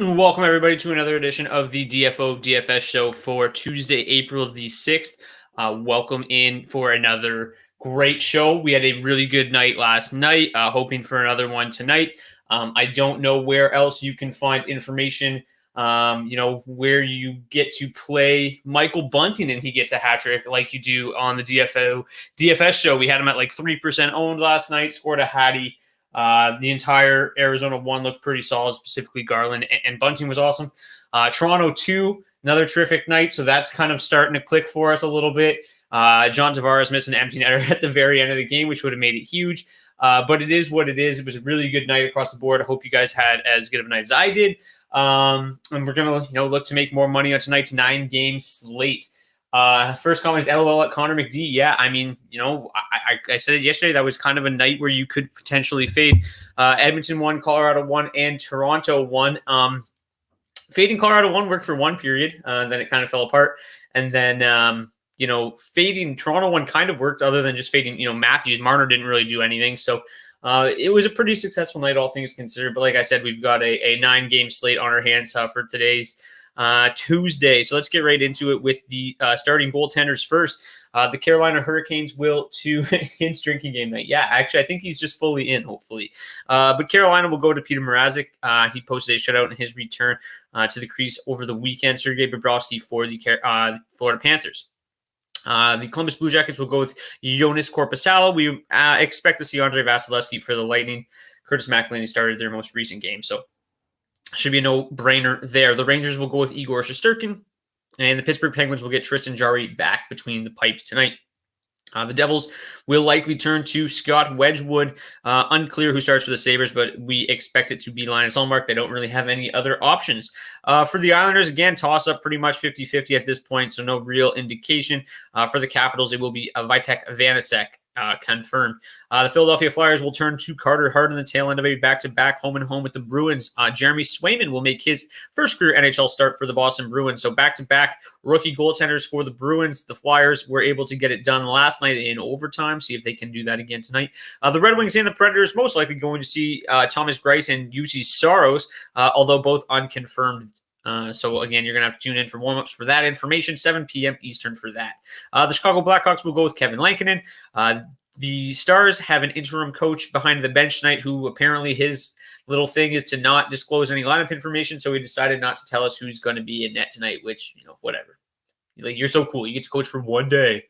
Welcome, everybody, to another edition of the DFO DFS show for Tuesday, April the 6th. Welcome in for another great show. We had a really good night last night, hoping for another one tonight. I don't know where else you can find information, where you get to play Michael Bunting and he gets a hat trick like you do on the DFO DFS show. We had him at like 3% owned last night, scored a hattie. The entire Arizona one looked pretty solid, specifically Garland, and Bunting was awesome. Toronto 2, another terrific night, so that's kind of starting to click for us a little bit. John Tavares missed an empty netter at the very end of the game, which would have made it huge. But it is what it is. It was a really good night across the board. I hope you guys had as good of a night as I did. And we're going to look to make more money on tonight's 9-game slate. First comment is LOL at Connor McD. Yeah, I mean, I said it yesterday. That was kind of a night where you could potentially fade. Edmonton 1, Colorado 1, and Toronto 1. Fading Colorado 1 worked for one period. Then it kind of fell apart. And then, fading Toronto 1 kind of worked other than just fading, Matthews. Marner didn't really do anything. So it was a pretty successful night, all things considered. But like I said, we've got a 9-game slate on our hands for today's Tuesday. So let's get right into it with the starting goaltenders first. The Carolina Hurricanes will to Hint's drinking game night. Yeah, actually, I think he's just fully in, hopefully. But Carolina will go to Peter Mrazek. He posted a shutout in his return to the crease over the weekend. Sergei Bobrovsky for the Florida Panthers. The Columbus Blue Jackets will go with Jonas Korpisalo. We expect to see Andrei Vasilevsky for the Lightning. Curtis McElhinney started their most recent game, so should be a no-brainer there. The Rangers will go with Igor Shesterkin, and the Pittsburgh Penguins will get Tristan Jarry back between the pipes tonight. The Devils will likely turn to Scott Wedgwood. Unclear who starts for the Sabres, but we expect it to be Linus Ullmark. They don't really have any other options. For the Islanders, again, toss-up pretty much 50-50 at this point, so no real indication. For the Capitals, it will be Vitek Vanacek. Confirmed. The Philadelphia Flyers will turn to Carter Hart in the tail end of a back-to-back home-and-home with the Bruins. Jeremy Swayman will make his first career NHL start for the Boston Bruins. So back-to-back rookie goaltenders for the Bruins. The Flyers were able to get it done last night in overtime. See if they can do that again tonight. The Red Wings and the Predators most likely going to see Thomas Greiss and UC Saros, although both unconfirmed. So again, you're going to have to tune in for warm-ups for that information, 7 p.m. Eastern for that. The Chicago Blackhawks will go with Kevin Lankinen. The Stars have an interim coach behind the bench tonight who apparently his little thing is to not disclose any lineup information, so he decided not to tell us who's going to be in net tonight, which, whatever. Like, you're so cool. You get to coach for one day.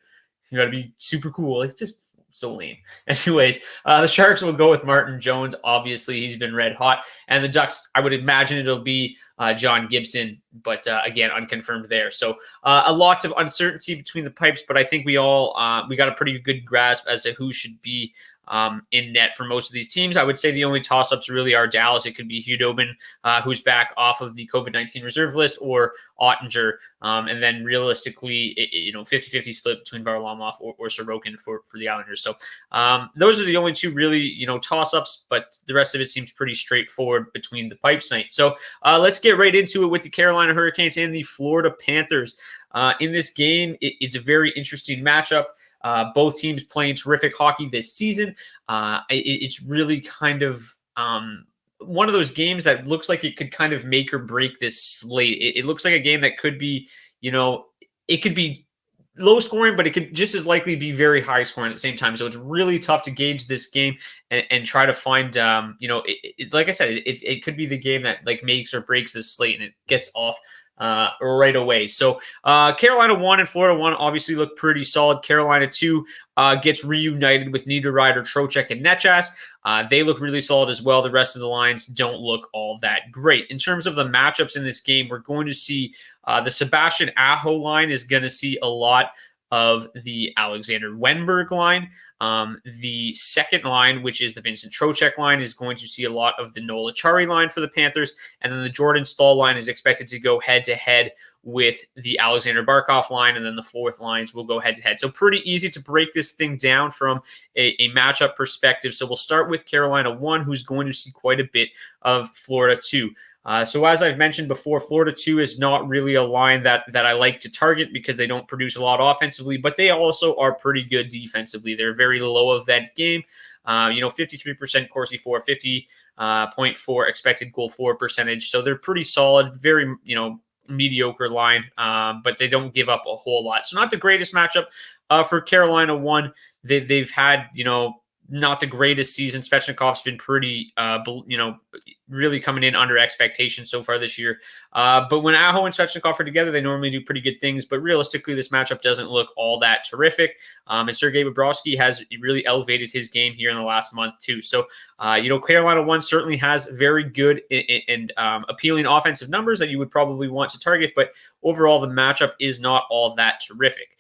You got to be super cool. Like, just so lame. Anyways, the Sharks will go with Martin Jones. Obviously, he's been red hot. And the Ducks, I would imagine it'll be John Gibson, but again, unconfirmed there. So a lot of uncertainty between the pipes, but I think we got a pretty good grasp as to who should be in net for most of these teams. I would say the only toss-ups really are Dallas. It could be Hudobin, who's back off of the COVID-19 reserve list, or Ottinger. And then realistically, 50-50 split between Varlamov or Sorokin for the Islanders. So those are the only two really, toss-ups, but the rest of it seems pretty straightforward between the pipes tonight. So let's get right into it with the Carolina Hurricanes and the Florida Panthers. In this game, it's a very interesting matchup. Both teams playing terrific hockey this season. It's really kind of one of those games that looks like it could kind of make or break this slate. It looks like a game that could be, it could be low scoring, but it could just as likely be very high scoring at the same time. So it's really tough to gauge this game and try to find, like I said, it could be the game that like makes or breaks this slate, and it gets off right away. So Carolina 1 and Florida 1 obviously look pretty solid. Carolina 2 gets reunited with Niederreiter, Trocheck, and Netchas. They look really solid as well. The rest of the lines don't look all that great. In terms of the matchups in this game, we're going to see the Sebastian Aho line is going to see a lot of the Alexander Wenberg line. The second line, which is the Vincent Trocheck line, is going to see a lot of the Noel Acciari line for the Panthers. And then the Jordan Staal line is expected to go head-to-head with the Alexander Barkov line, and then the fourth lines will go head-to-head. So pretty easy to break this thing down from a matchup perspective. So we'll start with Carolina 1, who's going to see quite a bit of Florida 2. So as I've mentioned before, Florida 2 is not really a line that I like to target because they don't produce a lot offensively, but they also are pretty good defensively. They're a very low event game. 53% Corsi for, 50.4 expected goal for percentage. So they're pretty solid, very, mediocre line, but they don't give up a whole lot. So not the greatest matchup for Carolina 1. They've had, not the greatest season. Svechnikov's been pretty, really coming in under expectation so far this year. But when Aho and Svechnikov are together, they normally do pretty good things. But realistically, this matchup doesn't look all that terrific. And Sergei Bobrovsky has really elevated his game here in the last month too. So, Carolina 1 certainly has very good and appealing offensive numbers that you would probably want to target. But overall, the matchup is not all that terrific.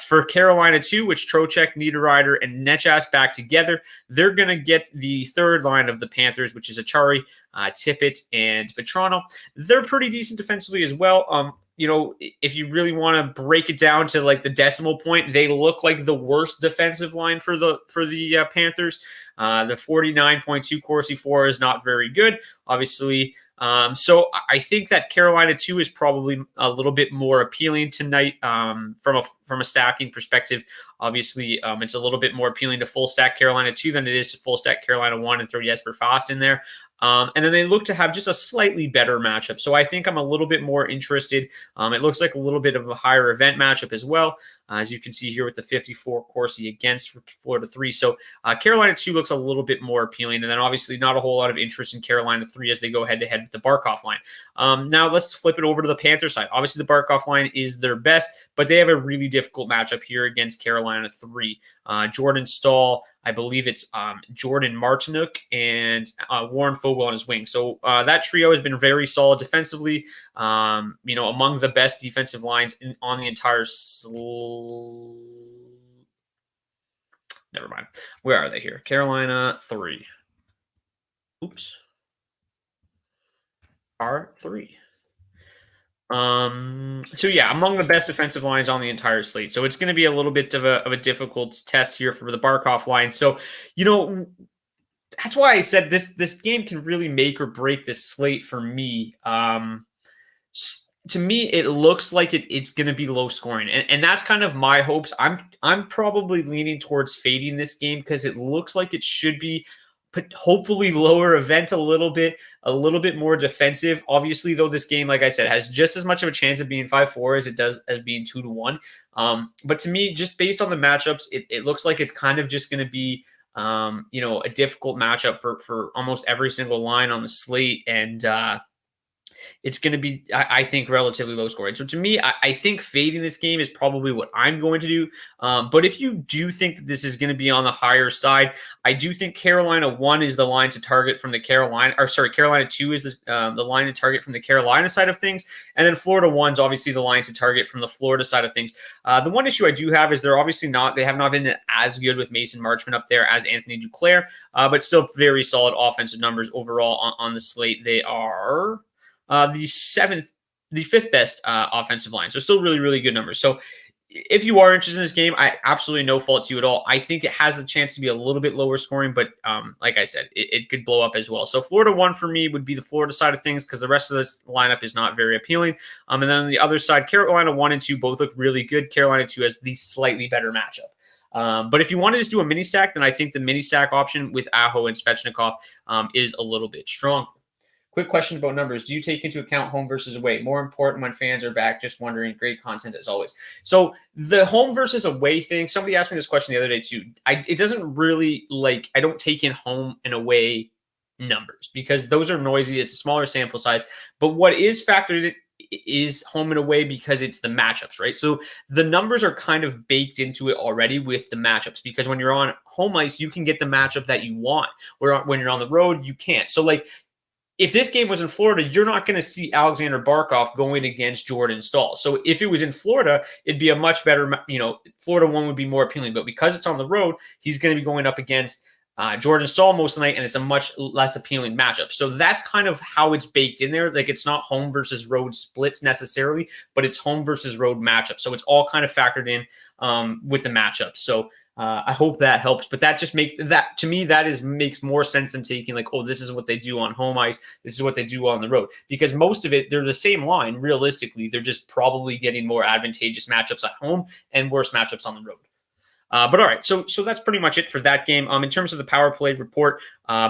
For Carolina 2, which Trocheck, Niederreiter, and Netjas back together, they're going to get the third line of the Panthers, which is Achari, Tippett, and Vetrano. They're pretty decent defensively as well. If you really want to break it down to like the decimal point, they look like the worst defensive line for the Panthers. The 49.2 Corsi for is not very good, obviously. So I think that Carolina 2 is probably a little bit more appealing tonight from a stacking perspective. Obviously, it's a little bit more appealing to full stack Carolina 2 than it is to full stack Carolina 1 and throw Jesper Fast in there. And then they look to have just a slightly better matchup. So I think I'm a little bit more interested. It looks like a little bit of a higher event matchup as well, as you can see here with the 54 Corsi against Florida 3. So Carolina 2 looks a little bit more appealing. And then obviously not a whole lot of interest in Carolina 3 as they go head-to-head with the Barkov line. Now let's flip it over to the Panther side. Obviously the Barkov line is their best, but they have a really difficult matchup here against Carolina 3. Jordan Staal, I believe it's Jordan Martinook, and Warren Fogle on his wing. So that trio has been very solid defensively, among the best defensive lines on the entire Never mind. Where are they here? Carolina 3. Oops. R3. So yeah, among the best defensive lines on the entire slate. So it's going to be a little bit of a difficult test here for the Barkov line. So, that's why I said this game can really make or break this slate for me. To me, it looks like it's going to be low scoring, and that's kind of my hopes. I'm probably leaning towards fading this game because it looks like it should be, but hopefully lower event a little bit more defensive. Obviously, though, this game, like I said, has just as much of a chance of being 5-4 as it does as being 2-1. But to me, just based on the matchups, it looks like it's kind of just going to be a difficult matchup for almost every single line on the slate, and it's going to be, I think, relatively low scoring. So to me, I think fading this game is probably what I'm going to do. But if you do think that this is going to be on the higher side, I do think Carolina 1 is the line to target from the Carolina 2 is the line to target from the Carolina side of things. And then Florida 1 is obviously the line to target from the Florida side of things. The one issue I do have is they have not been as good with Mason Marchment up there as Anthony Duclair, but still very solid offensive numbers overall on the slate. They are the fifth best offensive line. So still really, really good numbers. So if you are interested in this game, I absolutely no fault to you at all. I think it has the chance to be a little bit lower scoring, but like I said, it could blow up as well. So Florida 1 for me would be the Florida side of things because the rest of this lineup is not very appealing. And then on the other side, Carolina 1 and 2 both look really good. Carolina 2 has the slightly better matchup. But if you want to just do a mini stack, then I think the mini stack option with Aho and Svechnikov is a little bit strong. Quick question about numbers. Do you take into account home versus away? More important when fans are back. Just wondering. Great content as always. So the home versus away thing, somebody asked me this question the other day too. It doesn't really I don't take in home and away numbers because those are noisy. It's a smaller sample size. But what is factored in is home and away because it's the matchups, right? So the numbers are kind of baked into it already with the matchups because when you're on home ice, you can get the matchup that you want. Where when you're on the road, you can't. So if this game was in Florida, you're not going to see Alexander Barkov going against Jordan Staal. So if it was in Florida, it'd be a much better, Florida 1 would be more appealing. But because it's on the road, he's going to be going up against Jordan Staal most of the night, and it's a much less appealing matchup. So that's kind of how it's baked in there. It's not home versus road splits necessarily, but it's home versus road matchup. So it's all kind of factored in with the matchup. So I hope that helps, but that just makes that to me, makes more sense than taking this is what they do on home ice. This is what they do on the road, because most of it, they're the same line. Realistically, they're just probably getting more advantageous matchups at home and worse matchups on the road. But all right, so that's pretty much it for that game. In terms of the power play report,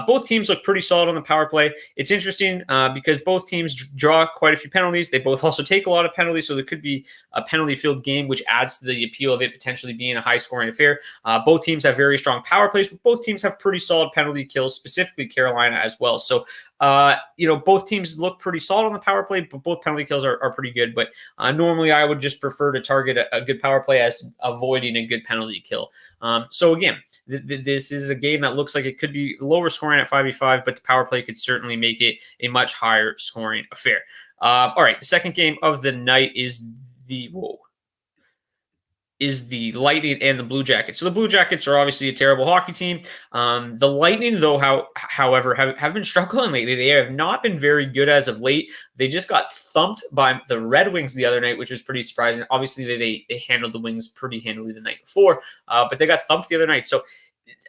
both teams look pretty solid on the power play. It's interesting because both teams draw quite a few penalties. They both also take a lot of penalties, so there could be a penalty-filled game, which adds to the appeal of it potentially being a high-scoring affair. Both teams have very strong power plays, but both teams have pretty solid penalty kills, specifically Carolina as well. So, both teams look pretty solid on the power play, but both penalty kills are pretty good. But normally, I would just prefer to target a good power play as avoiding a good penalty kill. So again, this is a game that looks like it could be lower scoring at 5v5, but the power play could certainly make it a much higher scoring affair. All right, the second game of the night is the Lightning and the Blue Jackets. So the Blue Jackets are obviously a terrible hockey team. The Lightning, though, however, have been struggling lately. They have not been very good as of late. They just got thumped by the Red Wings the other night, which was pretty surprising. Obviously, they handled the Wings pretty handily the night before, but they got thumped the other night. So,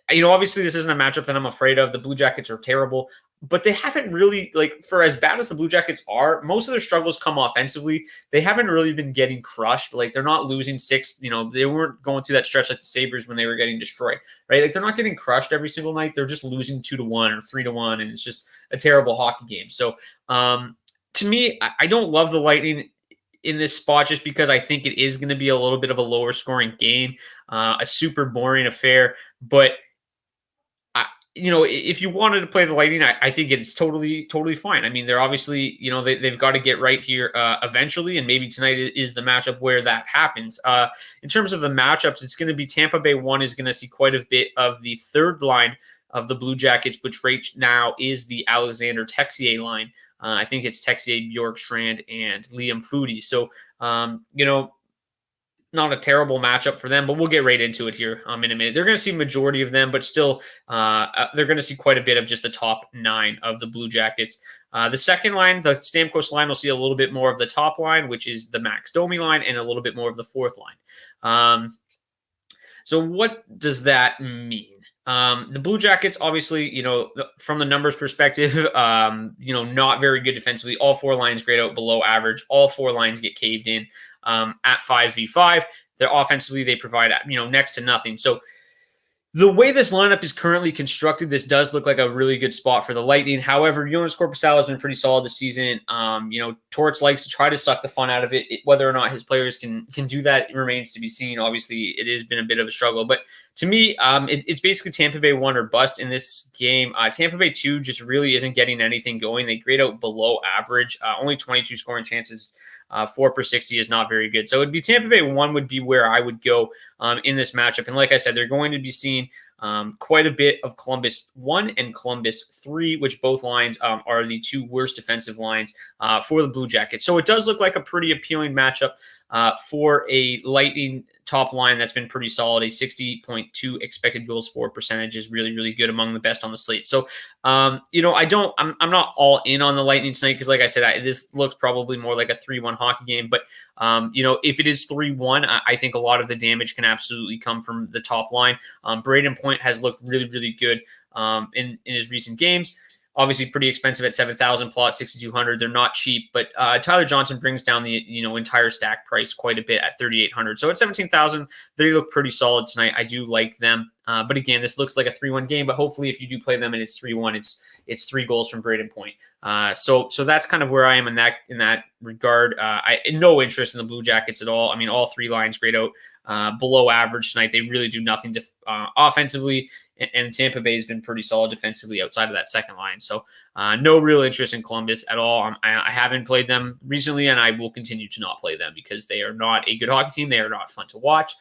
obviously this isn't a matchup that I'm afraid of. The Blue Jackets are terrible, but they haven't really, for as bad as the Blue Jackets are, most of their struggles come offensively. They haven't really been getting crushed. They're not losing six, they weren't going through that stretch like the Sabres when they were getting destroyed, right? They're not getting crushed every single night. They're just losing 2-1 or 3-1, and it's just a terrible hockey game. So, to me, I don't love the Lightning in this spot just because I think it is going to be a little bit of a lower scoring game, a super boring affair, but if you wanted to play the Lightning, I think it's totally fine. I mean, they're obviously, they've got to get right here eventually, and maybe tonight is the matchup where that happens. In terms of the matchups, it's going to be Tampa Bay 1 is going to see quite a bit of the third line of the Blue Jackets, which right now is the Alexander Texier line. I think it's Texier, Bjorkstrand, and Liam Foudy. So, not a terrible matchup for them, but we'll get right into it here in a minute. They're going to see majority of them, but still, they're going to see quite a bit of just the top 9 of the Blue Jackets. The second line, the Stamkos line, will see a little bit more of the top line, which is the Max Domi line, and a little bit more of the fourth line. So what does that mean? The Blue Jackets, obviously, from the numbers perspective, not very good defensively. All 4 lines grade out below average. All 4 lines get caved in at 5v5. They're offensively, they provide, next to nothing. So the way this lineup is currently constructed, this does look like a really good spot for the Lightning. However, Jonas Korpisalo has been pretty solid this season. Torts likes to try to suck the fun out of it. Whether or not his players can do that remains to be seen. Obviously, it has been a bit of a struggle. But to me, it's basically Tampa Bay 1 or bust in this game. Tampa Bay 2 just really isn't getting anything going. They grade out below average. Only 22 scoring chances. 4 per 60 is not very good. So it'd be Tampa Bay 1 would be where I would go in this matchup. And like I said, they're going to be seeing quite a bit of Columbus 1 and Columbus 3, which both lines are the 2 worst defensive lines for the Blue Jackets. So it does look like a pretty appealing matchup for a Lightning top line that's been pretty solid. A 60.2 expected goals for percentage is really, really good, among the best on the slate. So, I'm not all in on the Lightning tonight because, like I said, this looks probably more like a 3-1 hockey game. But, if it is 3-1, I think a lot of the damage can absolutely come from the top line. Braden Point has looked really, really good in his recent games. Obviously, pretty expensive at 7,000, plot 6,200. They're not cheap, but Tyler Johnson brings down the entire stack price quite a bit at 3,800. So at 17,000, they look pretty solid tonight. I do like them, but again, this looks like a 3-1 game. But hopefully, if you do play them and it's 3-1, it's 3 goals from Braden Point. So that's kind of where I am in that regard. I no interest in the Blue Jackets at all. I mean, all 3 lines grade out below average tonight. They really do nothing offensively. And Tampa Bay has been pretty solid defensively outside of that second line. So no real interest in Columbus at all. I haven't played them recently, and I will continue to not play them because they are not a good hockey team. They are not fun to watch.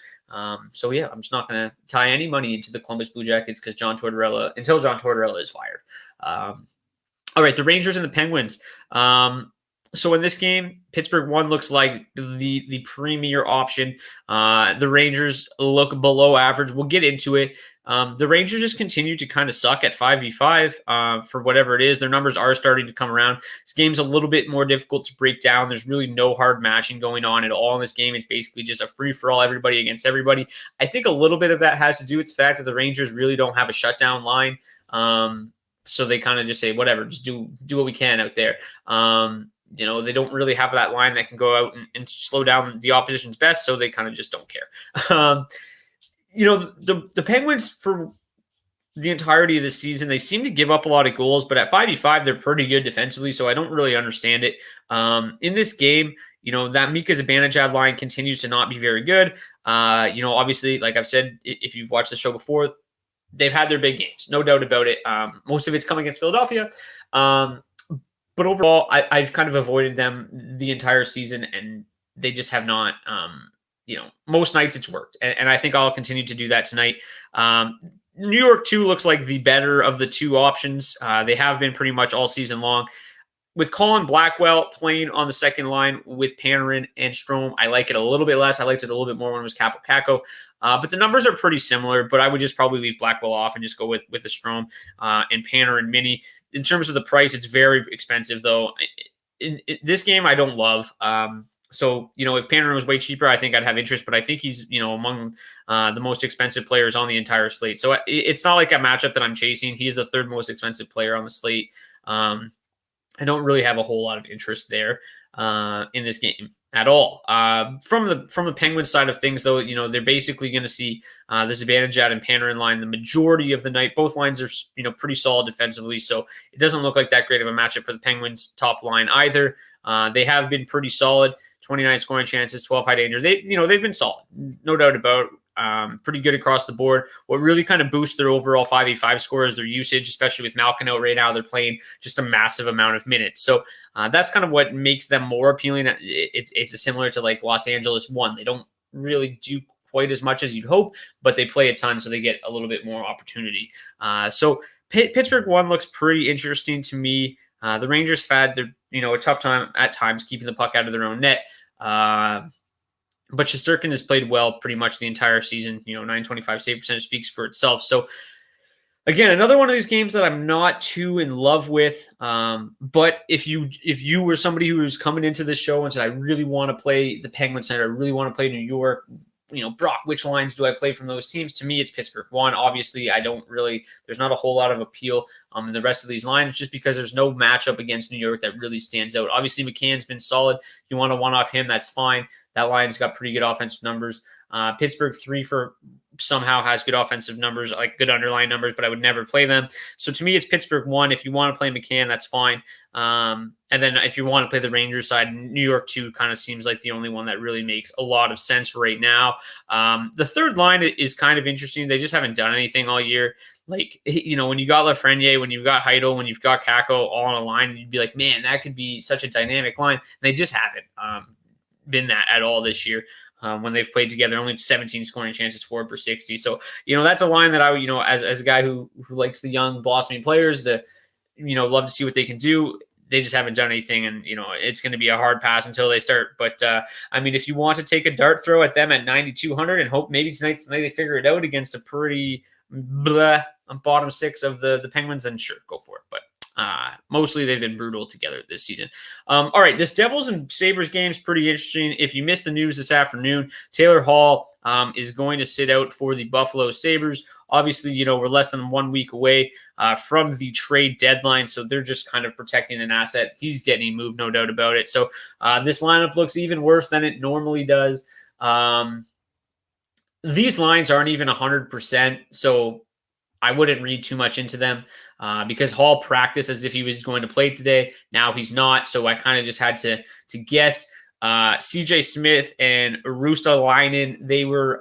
So yeah, I'm just not going to tie any money into the Columbus Blue Jackets until John Tortorella is fired. All right, the Rangers and the Penguins. So in this game, Pittsburgh 1 looks like the premier option. The Rangers look below average. We'll get into it. The Rangers just continue to kind of suck at 5v5 for whatever it is. Their numbers are starting to come around. This game's a little bit more difficult to break down. There's really no hard matching going on at all in this game. It's basically just a free-for-all, everybody against everybody. I think a little bit of that has to do with the fact that the Rangers really don't have a shutdown line. So they kind of just say, whatever, just do what we can out there. They don't really have that line that can go out and slow down the opposition's best, so they kind of just don't care. the Penguins for the entirety of the season, they seem to give up a lot of goals, but at 5v5, they're pretty good defensively, so I don't really understand it. In this game, that Mika Zibanejad line continues to not be very good. Obviously, like I've said, if you've watched the show before, they've had their big games, no doubt about it. Most of it's coming against Philadelphia. But overall, I've kind of avoided them the entire season, and they just have not, most nights it's worked. And I think I'll continue to do that tonight. New York, too, looks like the better of the two options. They have been pretty much all season long. With Colin Blackwell playing on the second line with Panarin and Strome, I like it a little bit less. I liked it a little bit more when it was Capo Caco. But the numbers are pretty similar, but I would just probably leave Blackwell off and just go with the Strome and Panarin mini. In terms of the price, it's very expensive, though. In this game, I don't love. So, if Panarin was way cheaper, I think I'd have interest, but I think he's, among the most expensive players on the entire slate. So it's not like a matchup that I'm chasing. He's the third most expensive player on the slate. I don't really have a whole lot of interest there in this game at all. From the Penguins side of things, though, they're basically going to see the Zibanejad and Panarin line the majority of the night. Both lines are, pretty solid defensively, so it doesn't look like that great of a matchup for the Penguins' top line either. They have been pretty solid. 29 scoring chances, 12 high danger. They've been solid, no doubt about it. Pretty good across the board. What really kind of boosts their overall 5v5 score is their usage, especially with Malkin out right now. They're playing just a massive amount of minutes. So that's kind of what makes them more appealing. It's similar to like Los Angeles 1. They don't really do quite as much as you'd hope, but they play a ton, so they get a little bit more opportunity. So Pittsburgh 1 looks pretty interesting to me. The Rangers had a tough time at times keeping the puck out of their own net. But Shesterkin has played well pretty much the entire season. 925 save percentage speaks for itself. So again, another one of these games that I'm not too in love with. But if you were somebody who was coming into this show and said, I really want to play the Penguins Center, I really want to play New York, Brock, which lines do I play from those teams? To me, it's Pittsburgh 1. Obviously, there's not a whole lot of appeal in the rest of these lines just because there's no matchup against New York that really stands out. Obviously, McCann's been solid. If you want to one-off him, that's fine. That line's got pretty good offensive numbers. Pittsburgh 3 somehow has good offensive numbers, like good underlying numbers, but I would never play them. So to me, it's Pittsburgh 1. If you want to play McCann, that's fine. And then if you want to play the Rangers side, New York 2 kind of seems like the only one that really makes a lot of sense right now. The third line is kind of interesting. They just haven't done anything all year. Like, when you got Lafreniere, when you've got Heidel, when you've got Kako all on a line, you'd be like, man, that could be such a dynamic line. And they just haven't been that at all this year. When they've played together, only 17 scoring chances, 4/60. So, that's a line that I would, as a guy who likes the young blossoming players, love to see what they can do. They just haven't done anything, and it's going to be a hard pass until they start. But if you want to take a dart throw at them at 9,200 and hope maybe tonight they figure it out against a pretty bottom 6 of the Penguins, then sure, go for it. But mostly they've been brutal together this season. All right, this Devils and Sabres game is pretty interesting. If you missed the news this afternoon, Taylor Hall is going to sit out for the Buffalo Sabres. Obviously, we're less than 1 week away from the trade deadline, so they're just kind of protecting an asset. He's getting moved, no doubt about it. So this lineup looks even worse than it normally does. These lines aren't even 100%, so I wouldn't read too much into them because Hall practiced as if he was going to play today. Now he's not, so I kind of just had to guess. CJ Smith and Rustalainen, they were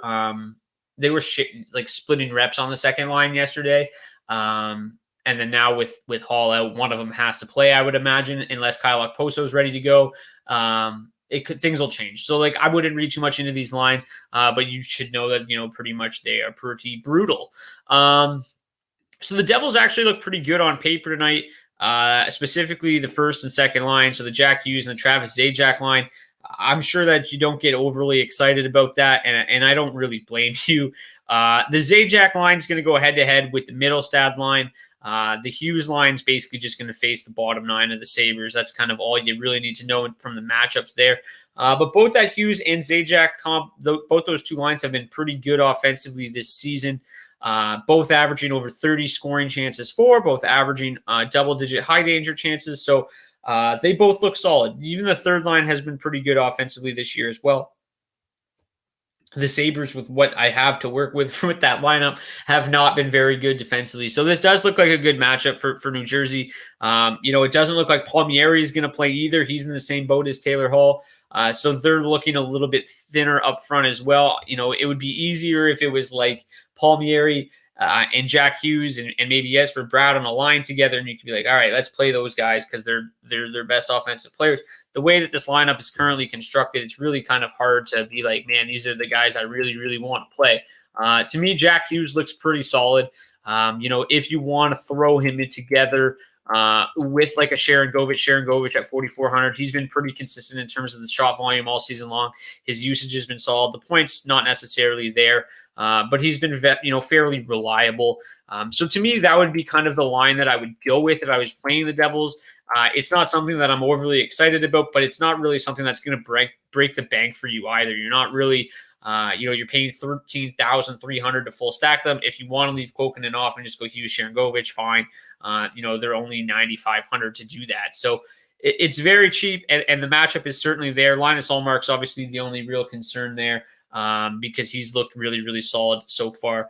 splitting reps on the second line yesterday. And then now with Hall out, one of them has to play, I would imagine, unless Kyle Okposo is ready to go. Things will change. So I wouldn't read too much into these lines, but you should know that, pretty much they are pretty brutal. So the Devils actually look pretty good on paper tonight, specifically the first and second line. So the Jack Hughes and the Travis Zajac line. I'm sure that you don't get overly excited about that, and I don't really blame you. The Zajac line is going to go head-to-head with the Middlestad line. The Hughes line is basically just going to face the bottom 9 of the Sabres. That's kind of all you really need to know from the matchups there. But both that Hughes and Zajac both those two lines have been pretty good offensively this season. Both averaging over 30 scoring chances for, both averaging double-digit high-danger chances. So they both look solid. Even the third line has been pretty good offensively this year as well. the Sabres, with what I have to work with with that lineup, have not been very good defensively. So this does look like a good matchup for New Jersey. It doesn't look like Palmieri is going to play either. He's in the same boat as Taylor Hall. So they're looking a little bit thinner up front as well. It would be easier if it was like Palmieri and Jack Hughes and maybe Jesper Bratt on a line together, and you could be like, all right, let's play those guys because they're their best offensive players. The way that this lineup is currently constructed, it's really kind of hard to be like, man, these are the guys I really, really want to play. To me, Jack Hughes looks pretty solid. If you want to throw him in together with like a Sharon Govich at 4,400, he's been pretty consistent in terms of the shot volume all season long. His usage has been solid. The points not necessarily there. But he's been, fairly reliable. So to me, that would be kind of the line that I would go with if I was playing the Devils. It's not something that I'm overly excited about, but it's not really something that's going to break the bank for you either. You're not really, you're paying $13,300 to full stack them. If you want to leave Kokkonen off and just go Hughes, Sharangovich, fine. They're only $9,500 to do that. So it's very cheap, and the matchup is certainly there. Linus Ullmark's obviously the only real concern there. Because he's looked really, really solid so far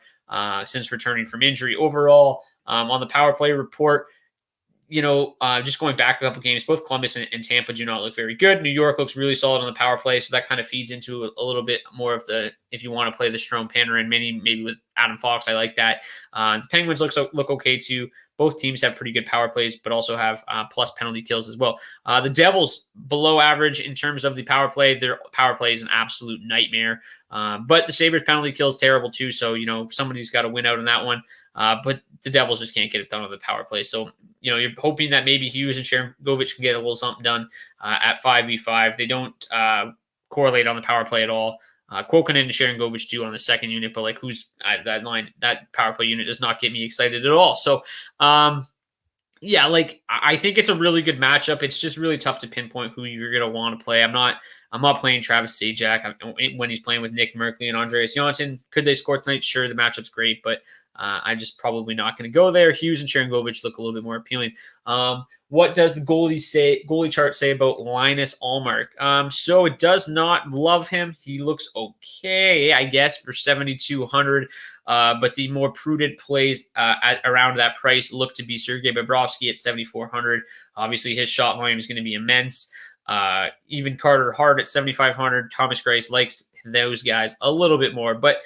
since returning from injury. Overall, on the power play report, just going back a couple games, both Columbus and Tampa do not look very good. New York looks really solid on the power play, so that kind of feeds into a little bit more of the, if you want to play the Strome Panarin mini, maybe with Adam Fox, I like that. The Penguins look okay too. Both teams have pretty good power plays, but also have plus penalty kills as well. The Devils, below average in terms of the power play. Their power play is an absolute nightmare. But the Sabres penalty kill is terrible too, so somebody's got to win out on that one. But the Devils just can't get it done on the power play. So you're hoping that maybe Hughes and Sharangovich can get a little something done at 5v5. They don't correlate on the power play at all. Kokkonen and Sharangovich do on the second unit, but like who's that line? That power play unit does not get me excited at all. So I think it's a really good matchup. It's just really tough to pinpoint who you're gonna want to play. I'm not playing Travis Zajac when he's playing with Nick Merkley and Andreas Johnsson. Could they score tonight? Sure, the matchup's great, but I'm just probably not going to go there. Hughes and Sharangovich look a little bit more appealing. What does the goalie chart say about Linus Ullmark? So it does not love him. He looks okay, I guess, for 7,200. But the more prudent plays at around that price look to be Sergei Bobrovsky at 7,400. Obviously, his shot volume is going to be immense. Even Carter Hart at 7,500. Thomas Greiss likes those guys a little bit more. But,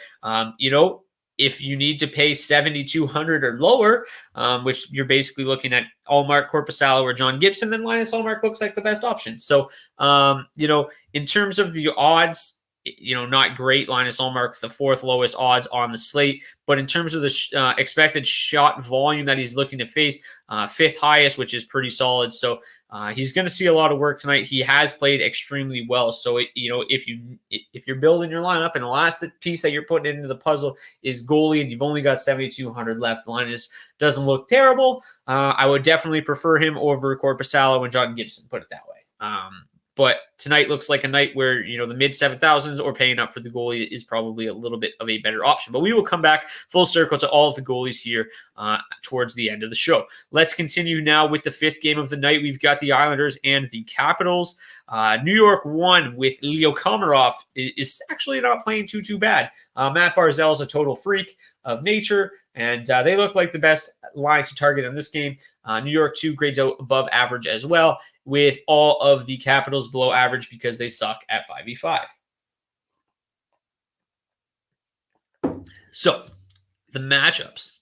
if you need to pay 7,200 or lower, which you're basically looking at Ullmark, Korpisalo, or John Gibson, then Linus Ullmark looks like the best option. So, in terms of the odds, not great. Linus Ullmark, the fourth lowest odds on the slate. But in terms of the expected shot volume that he's looking to face, fifth highest, which is pretty solid. So he's going to see a lot of work tonight. He has played extremely well. So, if you're building your lineup and the last piece that you're putting into the puzzle is goalie and you've only got 7,200 left, Linus doesn't look terrible. I would definitely prefer him over Korpisalo and John Gibson, put it that way. But tonight looks like a night where, the mid 7,000s or paying up for the goalie is probably a little bit of a better option. But we will come back full circle to all of the goalies here towards the end of the show. Let's continue now with the fifth game of the night. We've got the Islanders and the Capitals. New York won with Leo Komarov is actually not playing too bad. Matt Barzal is a total freak of nature, and they look like the best line to target in this game. New York 2 grades out above average as well, with all of the Capitals below average because they suck at 5v5. So the matchups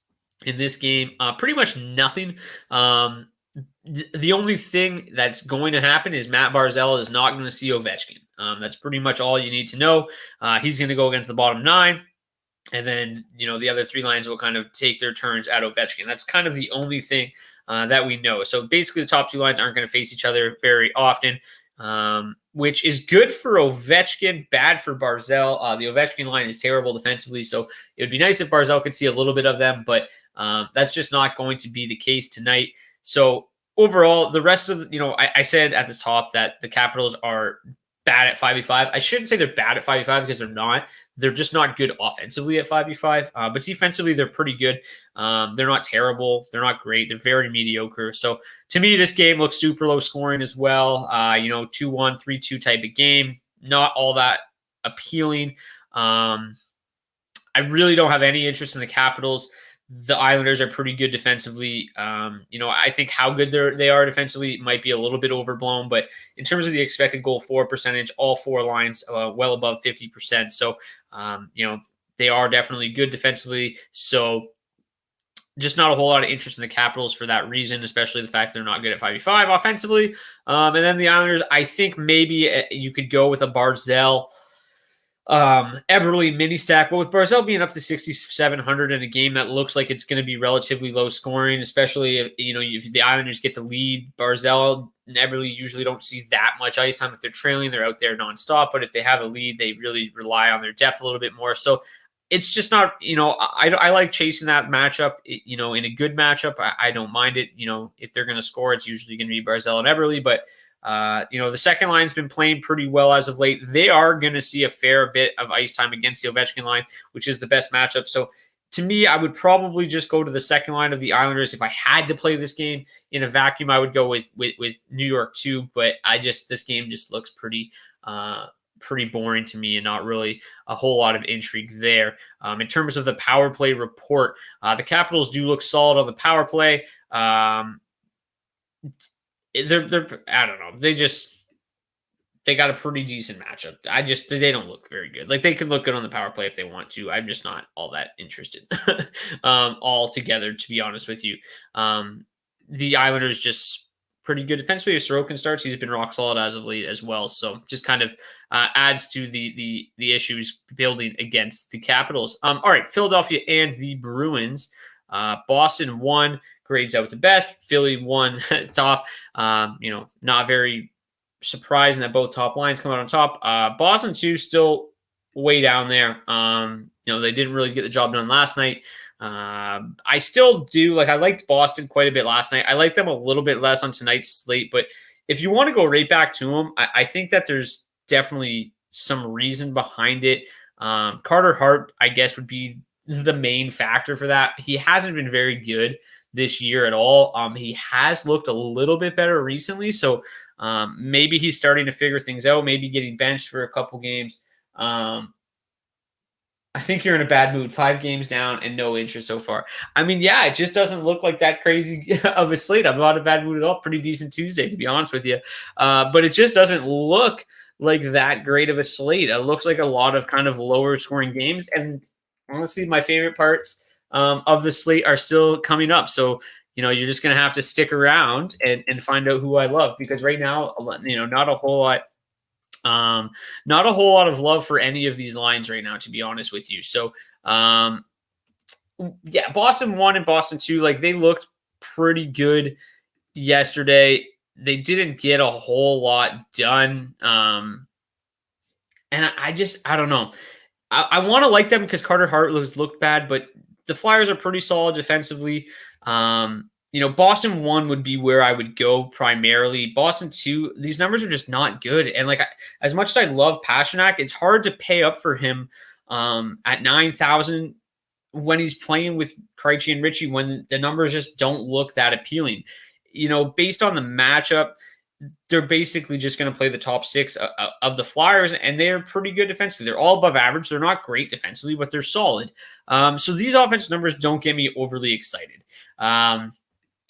in this game, pretty much nothing. The only thing that's going to happen is Matt Barzal is not going to see Ovechkin. That's pretty much all you need to know. He's going to go against the bottom 9. And then, the other 3 lines will kind of take their turns at Ovechkin. That's kind of the only thing that we know. So basically the top 2 lines aren't going to face each other very often, which is good for Ovechkin, bad for Barzal. The Ovechkin line is terrible defensively, so it would be nice if Barzal could see a little bit of them, but that's just not going to be the case tonight. So overall, the rest of I said at the top that the Capitals are bad at 5v5. I shouldn't say they're bad at 5v5 because they're not. They're just not good offensively at 5v5. But defensively, they're pretty good. They're not terrible. They're not great. They're very mediocre. So to me, this game looks super low scoring as well. 2-1, 3-2 type of game. Not all that appealing. I really don't have any interest in the Capitals. The Islanders are pretty good defensively. I think how good they are defensively might be a little bit overblown, but in terms of the expected goal for percentage, all four lines well above 50%. So, they are definitely good defensively. So, just not a whole lot of interest in the Capitals for that reason, especially the fact they're not good at 5v5 offensively. And then the Islanders, I think maybe you could go with a Barzal Eberle mini stack, but with Barzal being up to 6,700 in a game that looks like it's going to be relatively low scoring, especially if the Islanders get the lead, Barzal and Eberle usually don't see that much ice time. If they're trailing, they're out there nonstop, but if they have a lead, they really rely on their depth a little bit more. So it's just not, I like chasing that matchup, in a good matchup. I don't mind it. If they're going to score, it's usually going to be Barzal and Eberle, but the second line's been playing pretty well as of late. They are going to see a fair bit of ice time against the Ovechkin line, which is the best matchup. So to me, I would probably just go to the second line of the Islanders. If I had to play this game in a vacuum, I would go with New York too. But this game just looks pretty boring to me and not really a whole lot of intrigue there. In terms of the power play report, the Capitals do look solid on the power play. They're I don't know. They got a pretty decent matchup. They don't look very good. Like, they could look good on the power play if they want to. I'm just not all that interested altogether, to be honest with you. The Islanders just pretty good defensively. If Sorokin starts, he's been rock solid as of late as well. So just kind of adds to the issues building against the Capitals. All right, Philadelphia and the Bruins. Boston won. Grades out the best. Philly won top. Not very surprising that both top lines come out on top. Boston too, still way down there. They didn't really get the job done last night. I still do. I liked Boston quite a bit last night. I like them a little bit less on tonight's slate, but if you want to go right back to them, I think that there's definitely some reason behind it. Carter Hart, I guess, would be the main factor for that. He hasn't been very good this year at all. He has looked a little bit better recently, so maybe he's starting to figure things out, maybe getting benched for a couple games. I think you're in a bad mood. 5 games down and no interest so far. I mean, yeah, it just doesn't look like that crazy of a slate. I'm not in a bad mood at all. Pretty decent Tuesday, to be honest with you. But it just doesn't look like that great of a slate. It looks like a lot of kind of lower scoring games. And honestly, my favorite parts of the slate are still coming up. So, you're just going to have to stick around and find out who I love, because right now, not a whole lot of love for any of these lines right now, to be honest with you. So, Boston 1 and Boston 2, they looked pretty good yesterday. They didn't get a whole lot done. And I don't know. I want to like them because Carter Hart looked bad, but the Flyers are pretty solid defensively. Boston 1 would be where I would go primarily. Boston 2, these numbers are just not good. And as much as I love Pastrnak, it's hard to pay up for him at 9,000 when he's playing with Krejci and Ritchie, when the numbers just don't look that appealing. Based on the matchup, they're basically just going to play the top 6 of the Flyers, and they're pretty good defensively. They're all above average. They're not great defensively, but they're solid. So these offensive numbers don't get me overly excited.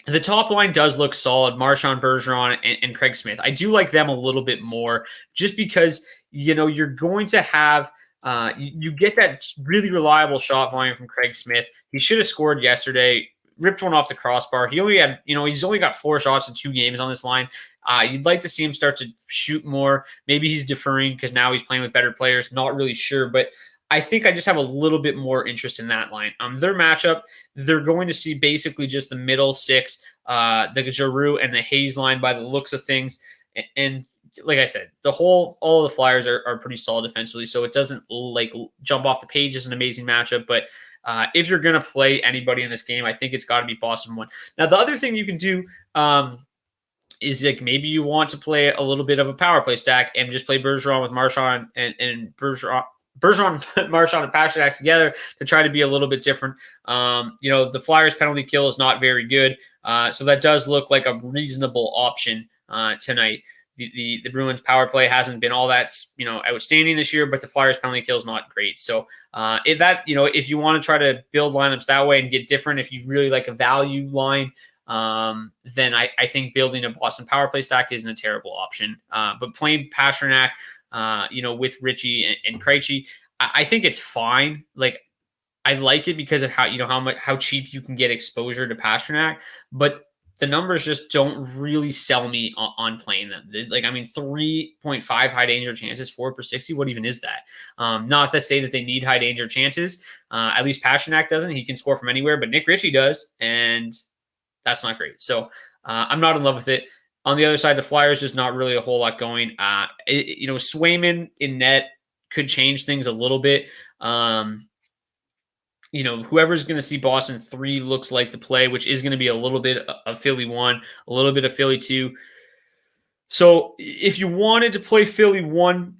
The top line does look solid. Marchand, Bergeron, and Craig Smith. I do like them a little bit more, just because, you're going to have you get that really reliable shot volume from Craig Smith. He should have scored yesterday. Ripped one off the crossbar. He only had, he's only got 4 shots in 2 games on this line. You'd like to see him start to shoot more. Maybe he's deferring because now he's playing with better players. Not really sure, but I think I just have a little bit more interest in that line. Their matchup, they're going to see basically just the middle 6, the Giroux and the Hayes line by the looks of things. And like I said, all of the Flyers are pretty solid defensively, so it doesn't jump off the page as an amazing matchup. But if you're going to play anybody in this game, I think it's got to be Boston 1. Now, the other thing you can do is maybe you want to play a little bit of a power play stack and just play Bergeron with Marchand and Bergeron, Marchand, and Pastrnak together to try to be a little bit different. The Flyers penalty kill is not very good, so that does look like a reasonable option tonight. the Bruins power play hasn't been all that outstanding this year, but the Flyers penalty kill is not great. So if you want to try to build lineups that way and get different, if you really like a value line, then I think building a Boston power play stack isn't a terrible option. But playing Pastrnak, with Richie and Krejci, I think it's fine. Like, I like it because of how cheap you can get exposure to Pastrnak, but the numbers just don't really sell me on playing them. 3.5 high danger chances, 4/60. What even is that? Not to say that they need high danger chances. At least Pastrnak doesn't. He can score from anywhere, but Nick Ritchie does, and that's not great. So I'm not in love with it. On the other side, the Flyers just not really a whole lot going. Swayman in net could change things a little bit. Whoever's going to see Boston 3 looks like the play, which is going to be a little bit of Philly 1, a little bit of Philly 2. So if you wanted to play Philly 1,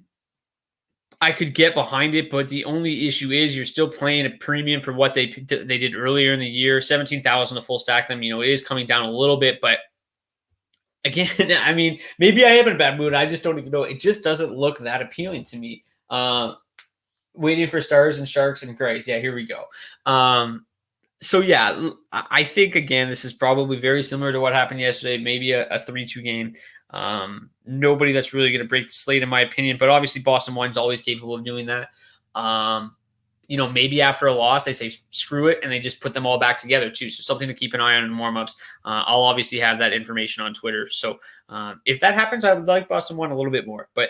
I could get behind it, but the only issue is you're still playing a premium for what they did earlier in the year. 17,000 to full stack them. It is coming down a little bit, but again, maybe I am in a bad mood. I just don't even know. It just doesn't look that appealing to me. Waiting for Stars and Sharks and Grays. Yeah, here we go. So yeah, I think again, this is probably very similar to what happened yesterday. Maybe a 3-2 game. Nobody that's really going to break the slate, in my opinion. But obviously, Boston 1 is always capable of doing that. Maybe after a loss, they say screw it, and they just put them all back together too. So something to keep an eye on in warmups. I'll obviously have that information on Twitter. So if that happens, I would like Boston 1 a little bit more. But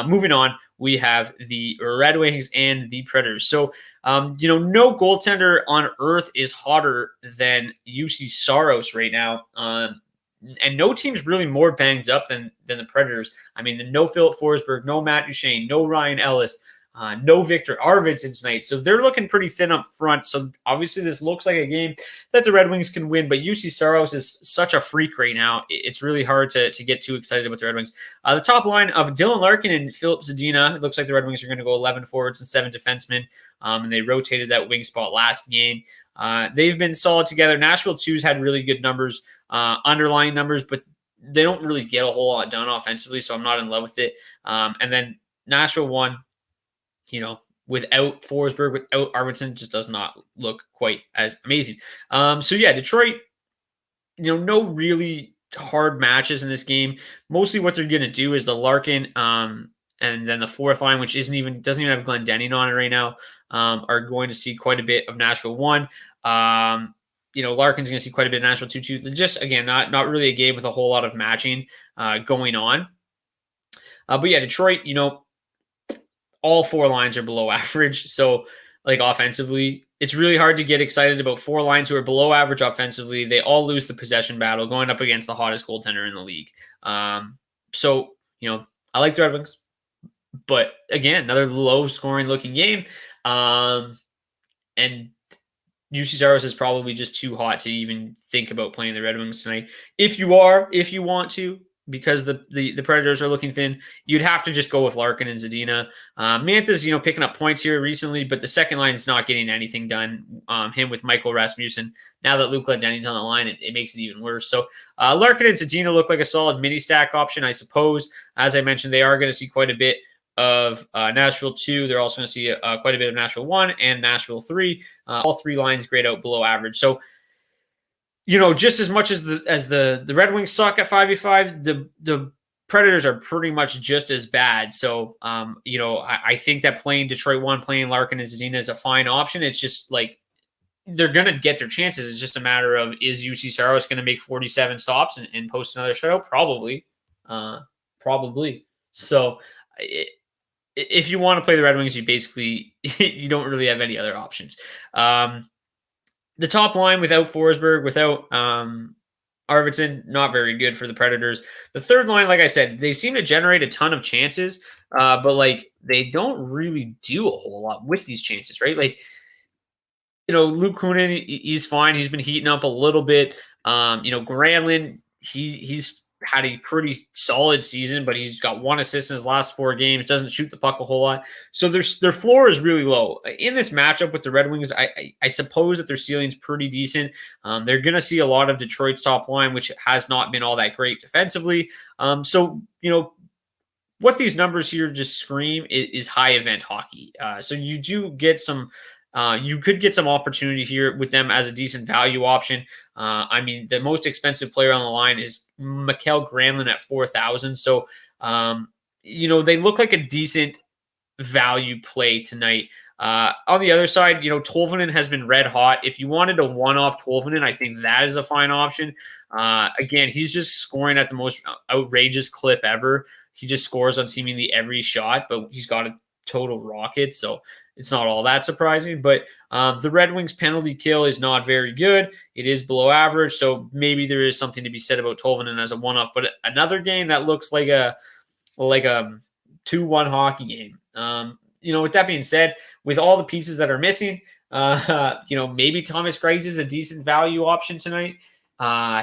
moving on, we have the Red Wings and the Predators. So, no goaltender on earth is hotter than UC Saros right now. And no team's really more banged up than the Predators. No Philip Forsberg, no Matt Duchene, no Ryan Ellis, no Victor Arvidsson tonight. So they're looking pretty thin up front. So obviously this looks like a game that the Red Wings can win, but UC Saros is such a freak right now. It's really hard to get too excited about the Red Wings. The top line of Dylan Larkin and Philip Zadina, it looks like the Red Wings are going to go 11 forwards and 7 defensemen. And they rotated that wing spot last game. They've been solid together. Nashville 2's had really good numbers, underlying numbers, but they don't really get a whole lot done offensively, so I'm not in love with it. And then Nashville 1, without Forsberg, without Arvidsson, just does not look quite as amazing. Detroit, no really hard matches in this game. Mostly what they're going to do is the Larkin, and then the fourth line, which doesn't even have Glendening on it right now, are going to see quite a bit of Nashville 1. Larkin's going to see quite a bit of Nashville 2-2. Just, again, not really a game with a whole lot of matching going on. Detroit, all 4 lines are below average. So, offensively, it's really hard to get excited about 4 lines who are below average offensively. They all lose the possession battle going up against the hottest goaltender in the league. I like the Red Wings. But, again, another low-scoring looking game. And UC Saros is probably just too hot to even think about playing the Red Wings tonight. If you want to, because the Predators are looking thin, you'd have to just go with Larkin and Zadina. Mantha's, picking up points here recently, but the second line is not getting anything done. Him with Michael Rasmussen. Now that Luke Glendening's on the line, it makes it even worse. So Larkin and Zadina look like a solid mini stack option, I suppose. As I mentioned, they are going to see quite a bit of Nashville 2. They're also going to see quite a bit of Nashville 1 and Nashville 3. All 3 lines grade out below average. So, just as much as the Red Wings suck at 5v5, the Predators are pretty much just as bad. So, I think that playing Detroit 1, playing Larkin and Zadina is a fine option. It's just they're going to get their chances. It's just a matter of, is UC Saros going to make 47 stops and post another shutout? Probably. So, if you want to play the Red Wings, you don't really have any other options. The top line without Forsberg, without Arvidsson, not very good for the Predators. The third line, like I said, they seem to generate a ton of chances, but they don't really do a whole lot with these chances, right? Luke Kunin, he's fine. He's been heating up a little bit. Granlund, he's had a pretty solid season, but he's got 1 assist in his last 4 games, doesn't shoot the puck a whole lot. So their floor is really low. In this matchup with the Red Wings, I suppose that their ceiling's pretty decent. They're going to see a lot of Detroit's top line, which has not been all that great defensively. So, what these numbers here just scream is high event hockey. So you do get some, you could get some opportunity here with them as a decent value option. I mean, the most expensive player on the line is Mikael Granlund at 4,000. So, they look like a decent value play tonight. On the other side, Tolvanen has been red hot. If you wanted a one-off Tolvanen, I think that is a fine option. Again, he's just scoring at the most outrageous clip ever. He just scores on seemingly every shot, but he's got a total rocket, so it's not all that surprising. But the Red Wings penalty kill is not very good. It is below average, so maybe there is something to be said about Tolvanen as a one-off. But another game that looks like a 2-1 hockey game. With that being said, with all the pieces that are missing, maybe Thomas Greiss is a decent value option tonight.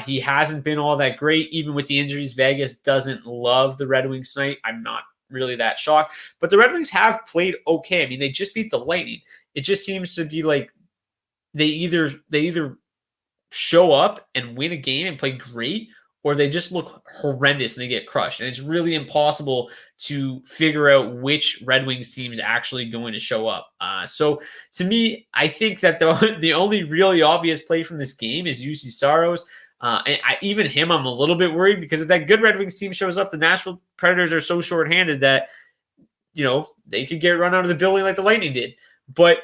He hasn't been all that great, even with the injuries. Vegas doesn't love the Red Wings tonight. I'm not really that shocked, but the Red Wings have played okay. I mean, they just beat the Lightning. It just seems to be like they either show up and win a game and play great, or they just look horrendous and they get crushed. And it's really impossible to figure out which Red Wings team is actually going to show up. So to me, I think that the only really obvious play from this game is UC Saros. And even him, I'm a little bit worried, because if that good Red Wings team shows up, the Nashville Predators are so shorthanded that, they could get run out of the building like the Lightning did. But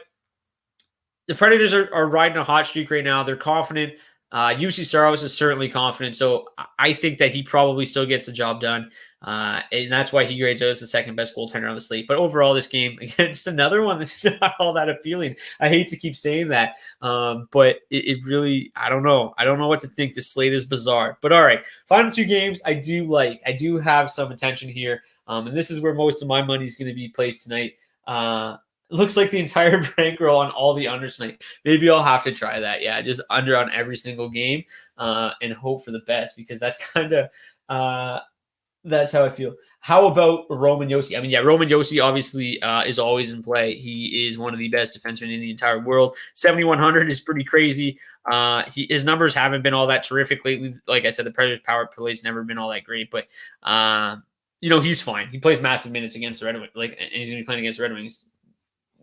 the Predators are riding a hot streak right now. They're confident. UC Saros is certainly confident, so I think that he probably still gets the job done, and that's why he grades out as the second best goaltender on the slate. But overall, this game, again, just another one that's not all that appealing. I hate to keep saying that, but it really, I don't know. I don't know what to think. The slate is bizarre. But all right, final 2 games I do like. I do have some attention here, and this is where most of my money is going to be placed tonight. Looks like the entire bankroll on all the unders tonight. Maybe I'll have to try that. Yeah, just under on every single game, and hope for the best, because that's kind of that's how I feel. How about Roman Josi? I mean, yeah, Roman Josi obviously is always in play. He is one of the best defensemen in the entire world. 7,100 is pretty crazy. His numbers haven't been all that terrific lately. Like I said, the Predators' power play has never been all that great, but he's fine. He plays massive minutes against the Red Wings, and he's going to be playing against the Red Wings.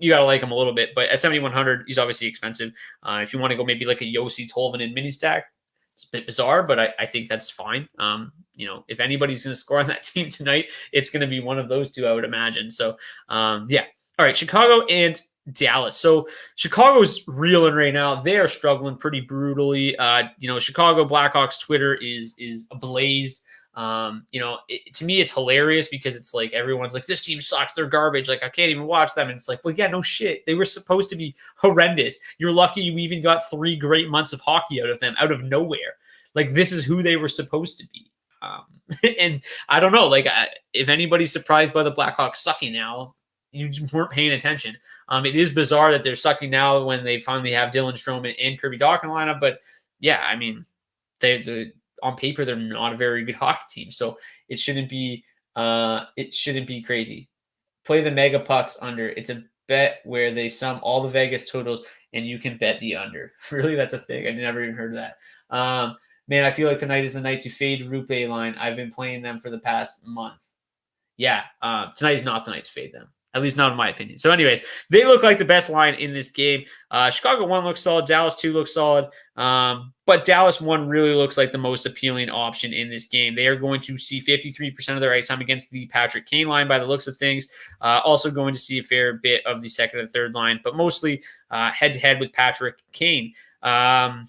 You got to like him a little bit, but at 7,100, he's obviously expensive. If you want to go maybe like a Josi Tolvanen mini stack, it's a bit bizarre, but I think that's fine. If anybody's going to score on that team tonight, it's going to be one of those two, I would imagine. So, yeah. All right, Chicago and Dallas. So Chicago's reeling right now. They are struggling pretty brutally. Chicago Blackhawks Twitter is ablaze. To me, it's hilarious, because it's like everyone's like, this team sucks, they're garbage, like I can't even watch them. And it's like, well, yeah, no shit. They were supposed to be horrendous. You're lucky you even got 3 great months of hockey out of them, out of nowhere. Like, this is who they were supposed to be. And I don't know, like, if anybody's surprised by the Blackhawks sucking now, you just weren't paying attention. It is bizarre that they're sucking now when they finally have Dylan Strome and Kirby Dach in the lineup. But yeah, I mean, they on paper, they're not a very good hockey team, so it shouldn't be crazy. Play the mega pucks under. It's a bet where they sum all the Vegas totals and you can bet the under. Really, that's a thing. I never even heard of that. Man, I feel like tonight is the night to fade Rupe line. I've been playing them for the past month. Yeah, tonight is not the night to fade them. At least not in my opinion. So anyways, they look like the best line in this game. Chicago 1 looks solid. Dallas 2 looks solid. But Dallas 1 really looks like the most appealing option in this game. They are going to see 53% of their ice time against the Patrick Kane line by the looks of things. Also going to see a fair bit of the second and third line, but mostly head-to-head with Patrick Kane. So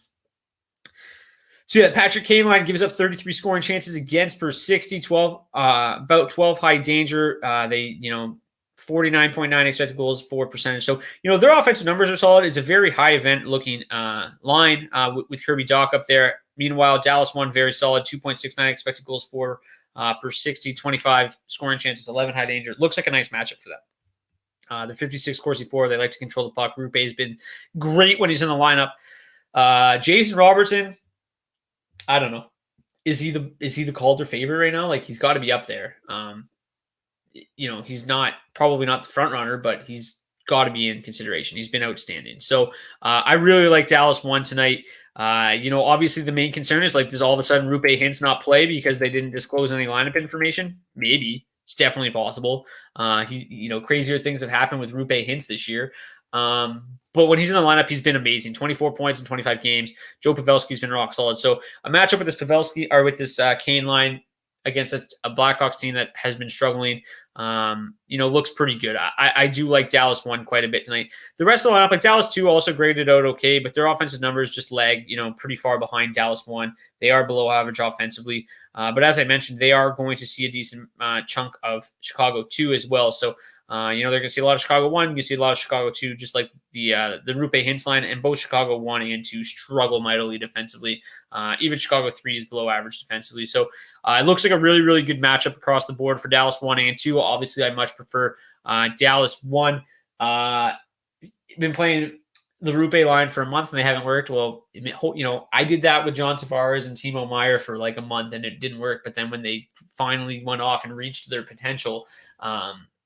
yeah, Patrick Kane line gives up 33 scoring chances against per 60, about 12 high danger. They 49.9 expected goals, 4%. So, their offensive numbers are solid. It's a very high event looking line with Kirby Dach up there. Meanwhile, Dallas 1 very solid, 2.69 expected goals, 4 per 60, 25 scoring chances, 11 high danger. Looks like a nice matchup for them. The 56 Corsi 4, they like to control the puck. Rupe has been great when he's in the lineup. Jason Robertson, I don't know. is he the Calder favorite right now? Like, he's got to be up there. He's probably not the front runner, but he's got to be in consideration. He's been outstanding. So I really like Dallas one tonight. Obviously the main concern is, like, does all of a sudden Rupe Hintz not play because they didn't disclose any lineup information? Maybe. It's definitely possible. Crazier things have happened with Rupe Hintz this year. But when he's in the lineup, he's been amazing. 24 points in 25 games. Joe Pavelski's been rock solid. So a matchup with this Pavelski or with this Kane line against a Blackhawks team that has been struggling, looks pretty good. I do like Dallas 1 quite a bit tonight. The rest of the lineup, like Dallas 2, also graded out okay, but their offensive numbers just lag, pretty far behind Dallas 1. They are below average offensively. But as I mentioned, they are going to see a decent chunk of Chicago 2 as well. So, they're going to see a lot of Chicago 1. You see a lot of Chicago 2, just like the Rupe Hintz line, and both Chicago 1 and 2 struggle mightily defensively. Even Chicago 3 is below average defensively. So it looks like a really, really good matchup across the board for Dallas 1 and 2. Obviously, I much prefer Dallas 1. Been playing the Rupe line for a month and they haven't worked. Well, I did that with John Tavares and Timo Meier for like a month and it didn't work. But then when they finally went off and reached their potential,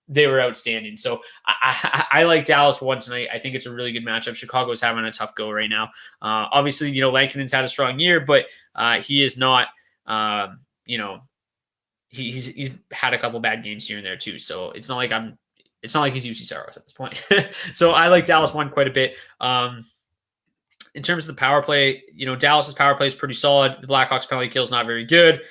they were outstanding. So I like Dallas 1 tonight. I think it's a really good matchup. Chicago's having a tough go right now. Obviously, Lankinen's had a strong year, but he is not, he's had a couple bad games here and there too. So it's not like he's UC Saros at this point. So I like Dallas 1 quite a bit. In terms of the power play, Dallas's power play is pretty solid. The Blackhawks penalty kill is not very good.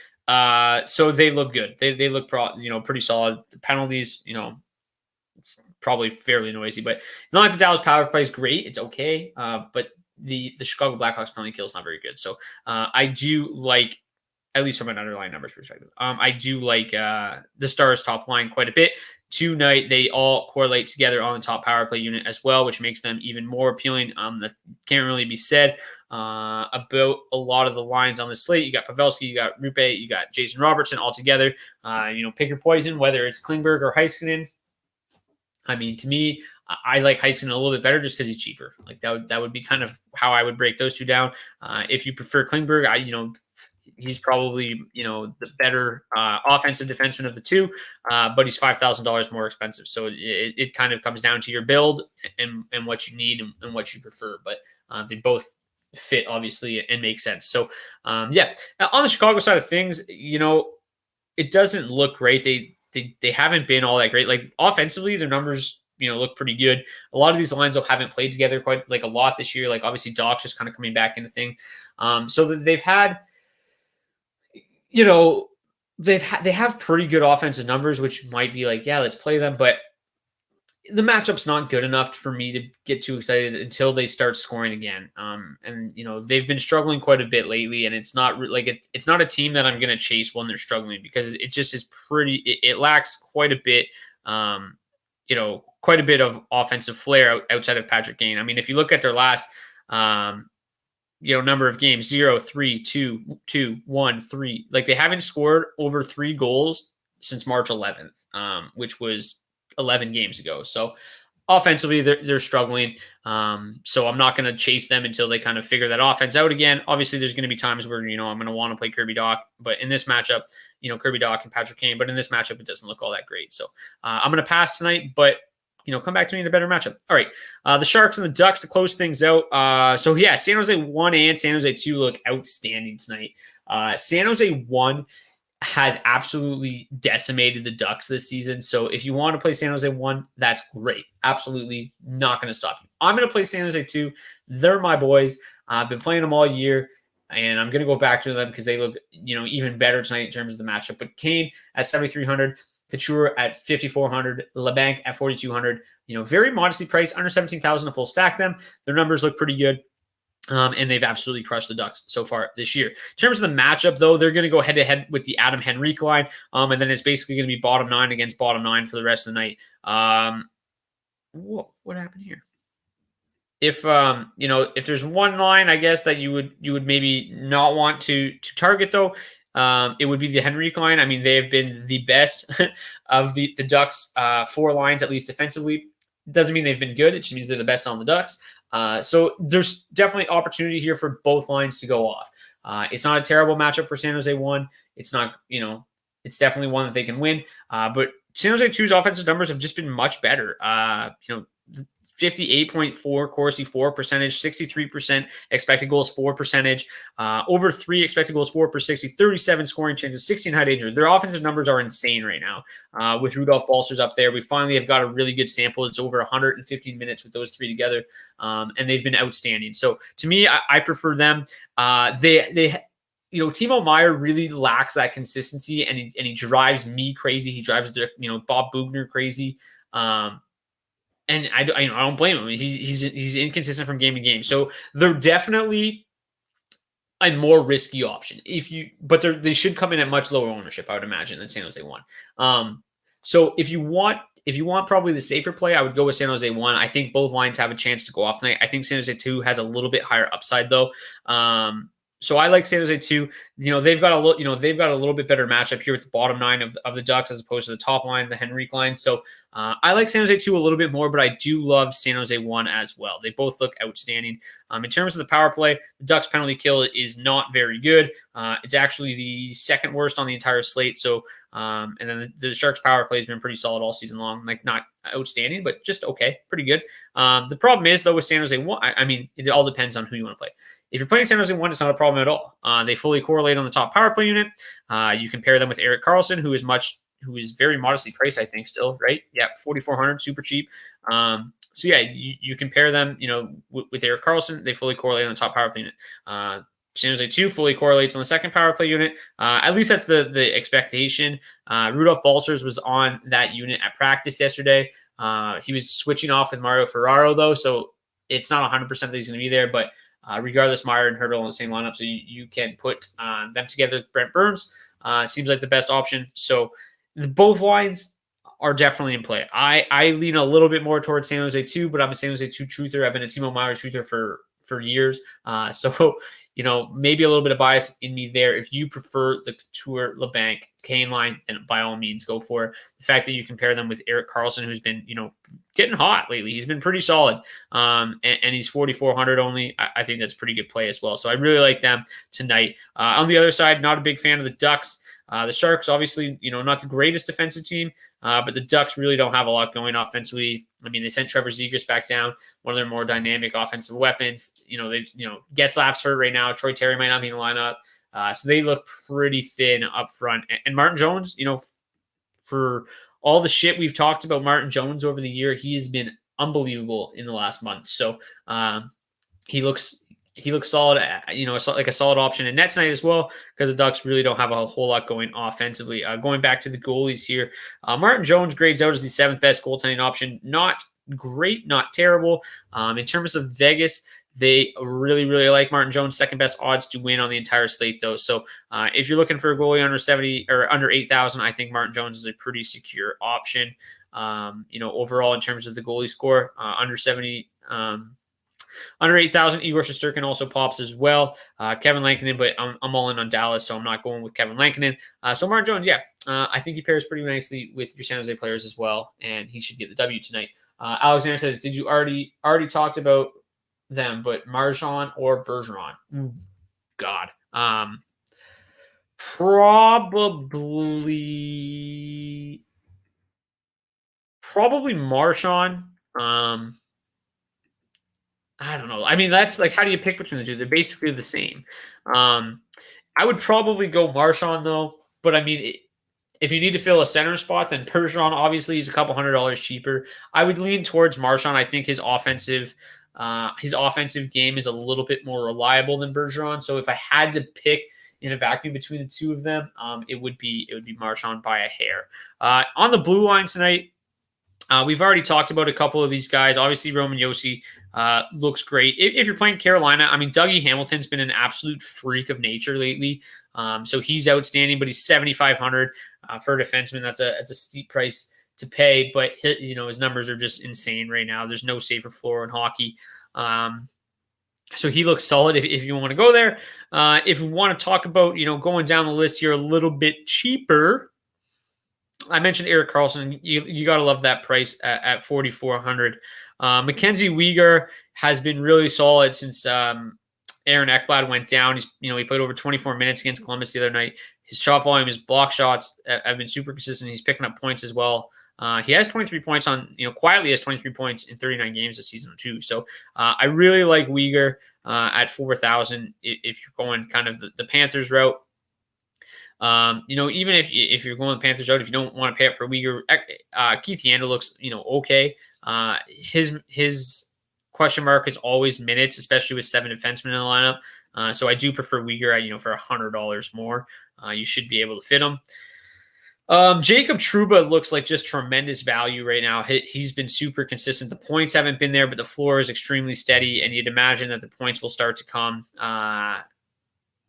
So they look good. They look pretty solid. The penalties, it's probably fairly noisy, but it's not like the Dallas power play is great. It's okay. But the Chicago Blackhawks penalty kill is not very good. So I do like, at least from an underlying numbers perspective, I do like the Stars top line quite a bit. Tonight, they all correlate together on the top power play unit as well, which makes them even more appealing. That can't really be said about a lot of the lines on the slate. You got Pavelski, you got Rupe, you got Jason Robertson all together. Pick your poison, whether it's Klingberg or Heiskanen. I mean, to me, I like Heiskanen a little bit better just because he's cheaper. Like that would be kind of how I would break those two down. If you prefer Klingberg, he's probably, the better offensive defenseman of the two, but he's $5,000 more expensive. So it kind of comes down to your build and what you need and what you prefer. But they both fit, obviously, and make sense. So, yeah. Now, on the Chicago side of things, it doesn't look great. They haven't been all that great. Like, offensively, their numbers, look pretty good. A lot of these lines haven't played together quite like a lot this year. Like, obviously, Doc's just kind of coming back into thing. So they've had, they have pretty good offensive numbers, which might be like, yeah, let's play them. But the matchup's not good enough for me to get too excited until they start scoring again. And they've been struggling quite a bit lately, and it's not like it's not a team that I'm going to chase when they're struggling, because it just is pretty. It lacks quite a bit. Quite a bit of offensive flair outside of Patrick Kane. I mean, if you look at their last number of games, 0, 3, 2, 2, 1, 3. Like, they haven't scored over 3 goals since March 11th, which was 11 games ago. So offensively, they're struggling. So I'm not going to chase them until they kind of figure that offense out again. Obviously, there's going to be times where, I'm going to want to play Kirby Dach. But in this matchup, Kirby Dach and Patrick Kane. But in this matchup, it doesn't look all that great. So I'm going to pass tonight, but come back to me in a better matchup. All right. The Sharks and the Ducks to close things out. So yeah, San Jose 1 and San Jose 2 look outstanding tonight. San Jose 1 has absolutely decimated the Ducks this season. So if you want to play San Jose 1, that's great. Absolutely not going to stop you. I'm going to play San Jose 2. They're my boys. I've been playing them all year, and I'm going to go back to them because they look, even better tonight in terms of the matchup. But Kane at 7,300. Couture at 5,400, LeBanc at 4,200. Very modestly priced, under 17,000 to full stack them. Their numbers look pretty good, and they've absolutely crushed the Ducks so far this year. In terms of the matchup, though, they're going to go head-to-head with the Adam Henrique line, and then it's basically going to be bottom 9 against bottom 9 for the rest of the night. What happened here? If there's one line, I guess, that you would maybe not want to target, though, it would be the Henrique line. I mean, they have been the best of the Ducks 4 lines, at least defensively. It doesn't mean they've been good. It just means they're the best on the Ducks. So there's definitely opportunity here for both lines to go off. It's not a terrible matchup for San Jose 1. It's not, it's definitely one that they can win. But San Jose 2's offensive numbers have just been much better. 58.4 Corsi for percentage, 63% expected goals for percentage, over 3 expected goals for per 60, 37 scoring chances, 16 high danger. Their offensive numbers are insane right now. With Rudolph Balcers up there, we finally have got a really good sample. It's over 115 minutes with those three together, and they've been outstanding. So to me, I prefer them. Timo Meier really lacks that consistency, and he drives me crazy. He drives Bob Bugner crazy. And I don't blame him. He's inconsistent from game to game. So they're definitely a more risky option. But they should come in at much lower ownership, I would imagine, than San Jose 1. So if you want probably the safer play, I would go with San Jose 1. I think both lines have a chance to go off tonight. I think San Jose 2 has a little bit higher upside though. So I like San Jose 2. They've got a little bit better matchup here with the bottom 9 of the Ducks as opposed to the top line, the Henrique line. So I like San Jose 2 a little bit more, but I do love San Jose 1 as well. They both look outstanding. In terms of the power play, the Ducks penalty kill is not very good. It's actually the second worst on the entire slate. So and then the Sharks power play has been pretty solid all season long. Like not outstanding, but just okay, pretty good. The problem is though with San Jose 1, I mean, it all depends on who you want to play. If you're playing San Jose 1, it's not a problem at all. They fully correlate on the top power play unit. You compare them with Erik Karlsson, who is very modestly priced, I think, still, right? Yeah, 4,400, super cheap. So yeah, you compare them, with Erik Karlsson, they fully correlate on the top power play unit. San Jose 2 fully correlates on the second power play unit. At least that's the expectation. Rudolph Balcers was on that unit at practice yesterday. He was switching off with Mario Ferraro, though, so it's not 100% that he's going to be there, but regardless, Meier and Hertl in the same lineup, so you can put them together with Brent Burns. Seems like the best option. So both lines are definitely in play. I lean a little bit more towards San Jose 2, but I'm a San Jose 2 truther. I've been a Timo Meier truther for years. So maybe a little bit of bias in me there. If you prefer the Couture, LeBanc, Kane line, then by all means go for it. The fact that you compare them with Erik Karlsson, who's been, getting hot lately. He's been pretty solid. And he's 4,400 only. I think that's a pretty good play as well. So I really like them tonight. On the other side, not a big fan of the Ducks. The Sharks, obviously, not the greatest defensive team, but the Ducks really don't have a lot going offensively. I mean, they sent Trevor Zegras back down, one of their more dynamic offensive weapons. Getzlaf's hurt right now. Troy Terry might not be in the lineup. So they look pretty thin up front. And Martin Jones, for all the shit we've talked about Martin Jones over the year, he has been unbelievable in the last month. So he looks solid, like a solid option in net tonight as well, because the Ducks really don't have a whole lot going offensively. Going back to the goalies here, Martin Jones grades out as the 7th best goaltending option. Not great, not terrible. In terms of Vegas, they really, really like Martin Jones, 2nd best odds to win on the entire slate, though. So if you're looking for a goalie under 70 or under 8,000, I think Martin Jones is a pretty secure option. Overall in terms of the goalie score, under 70. Under 8,000, Igor Shesterkin also pops as well. Kevin Lankinen, but I'm all in on Dallas, so I'm not going with Kevin Lankinen. So Martin Jones, yeah, I think he pairs pretty nicely with your San Jose players as well, and he should get the W tonight. Alexander says, did you already talked about them, but Marchand or Bergeron? God. Probably Marchand. I don't know. I mean, that's like, how do you pick between the two? They're basically the same. I would probably go Marchand though, but I mean, if you need to fill a center spot, then Bergeron obviously is a couple $100 cheaper. I would lean towards Marchand. I think his offensive game is a little bit more reliable than Bergeron. So if I had to pick in a vacuum between the two of them, it would be Marchand by a hair. On the blue line tonight, we've already talked about a couple of these guys. Obviously, Roman Josi looks great. If you're playing Carolina, I mean, Dougie Hamilton's been an absolute freak of nature lately. So he's outstanding, but he's 7,500 for a defenseman. That's a steep price to pay, but his numbers are just insane right now. There's no safer floor in hockey. So he looks solid if you want to go there. If we want to talk about, going down the list here a little bit cheaper, I mentioned Erik Karlsson. You got to love that price at 4,400. Mackenzie Weegar has been really solid since Aaron Ekblad went down. He played over 24 minutes against Columbus the other night. His shot volume, his block shots have been super consistent. He's picking up points as well. He has 23 points quietly has 23 points in 39 games this season too. So I really like Uyghur at 4,000 if you're going kind of the Panthers route. Even if you're going the Panthers route, if you don't want to pay up for Uyghur, Keith Yandel looks, okay. His question mark is always minutes, especially with 7 defensemen in the lineup. So I do prefer Uyghur at, for $100 more. You should be able to fit him. Jacob Trouba looks like just tremendous value right now. He's been super consistent. The points haven't been there, but the floor is extremely steady, and you'd imagine that the points will start to come